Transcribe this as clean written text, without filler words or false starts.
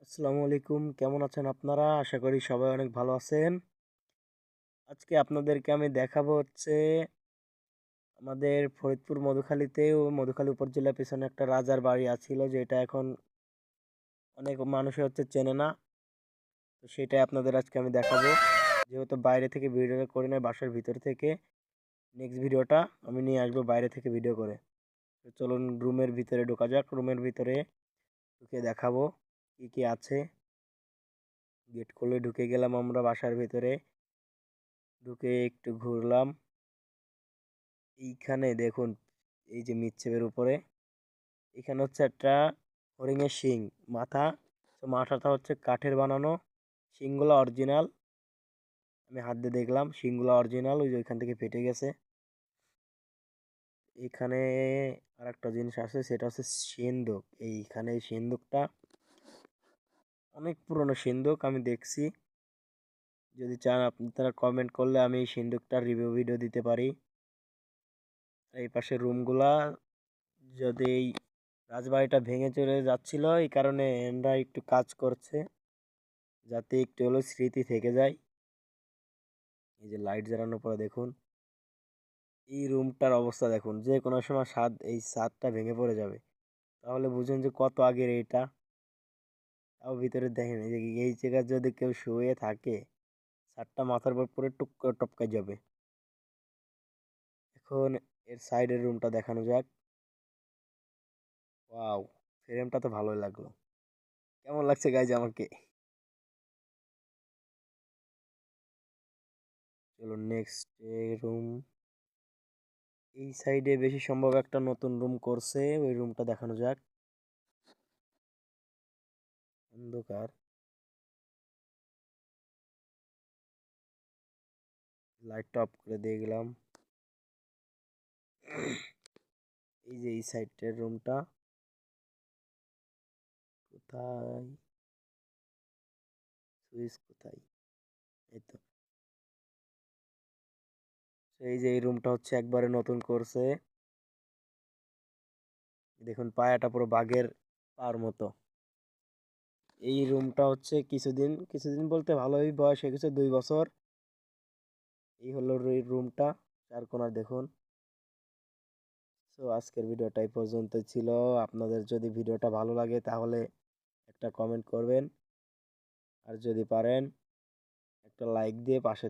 আসসালামু আলাইকুম, কেমন আছেন আপনারা? আশা করি সবাই অনেক ভালো আছেন। আজকে আপনাদেরকে আমি দেখাবো আমাদের ফরিদপুর মধুখালীতে ও মধুখালী উপজেলার পেছনে একটা রাজার বাড়ি আছিল, যেটা এখন অনেক মানুষে চেনে না। তো সেটাই আপনাদের আজকে আমি দেখাবো। যেহেতু বাইরে থেকে ভিডিওটা করে নেয়, বাসার ভিতর থেকে নেক্সট ভিডিওটা আমি নিয়ে আসবো বাইরে থেকে ভিডিও করে। তো চলুন রুমের ভিতরে ঢোকা যাক। রুমের ভিতরে ঢুকে দেখাবো কি কি আছে। গেট খুলে ঢুকে গেলাম আমরা বাসার ভিতরে। ঢুকে একটু ঘুরলাম। এইখানে দেখুন, এই যে মিচ্ছেবের উপরে এখানে একটা হরিণের শিং মাথা। তো মাথাটা কাঠের বানানো, শিংগুলো অরিজিনাল। আমি হাত দিয়ে দেখলাম শিংগুলো অরিজিনাল, ওই যে ওইখান থেকে ফেটে গেছে। এখানে আর একটা জিনিস আছে, সেটা সিন্দুক। এইখানে এই সিন্দুকটা অনেক পুরনো সিন্দুক, আমি দেখছি। যদি চান আপনারা কমেন্ট করলে আমি এই সিন্দুকটার রিভিউ ভিডিও দিতে পারি। এই পাশে রুমগুলা, যদি এই রাজবাড়িটা ভেঙে চলে যাচ্ছিল, এই কারণে এনরা একটু কাজ করছে যাতে একটু হলেও স্মৃতি থেকে যায়। এই যে লাইট জ্বালানোর পরে দেখুন এই রুমটার অবস্থা দেখুন, যে কোনো সময় এই ছাদটা ভেঙে পড়ে যাবে। তাহলে বুঝুন যে কত আগের এইটা। তাও ভিতরে দেখেন, এই যে এই জায়গায় যদি কেউ শুয়ে থাকে, ছাদটা মাথার উপর পরে টুক করে টপকায় যাবে। এখন এর সাইডের রুমটা দেখানো যাক। ওয়াও, ফ্রেমটা তো ভালোই লাগলো। কেমন লাগছে গাইজ আমাকে? চলো নেক্সট রুম। এই সাইডে বেশি সম্ভব একটা নতুন রুম করছে, ওই রুমটা দেখানো যাক। অন্ধকার, লাইটটা অফ করে দিয়ে গেলাম। এই যে এই সাইডের রুমটা কোথায়, সুইচ কোথায়? এই তো। এই যে এই রুমটা একবারে নতুন করছে। দেখুন পায়াটা পুরো বাঘের পার মতো। এই রুমটা কিছুদিন কিছুদিন বলতে ভালোই বয়স হয়ে গেছে, 2 বছর। এই হলো এই রুমটা, চার কোণা দেখুন। তো আজকের ভিডিওটা এই পর্যন্ত ছিল। আপনাদের যদি ভিডিওটা ভালো লাগে তাহলে একটা কমেন্ট করবেন, আর যদি পারেন একটা লাইক দিয়ে পাশে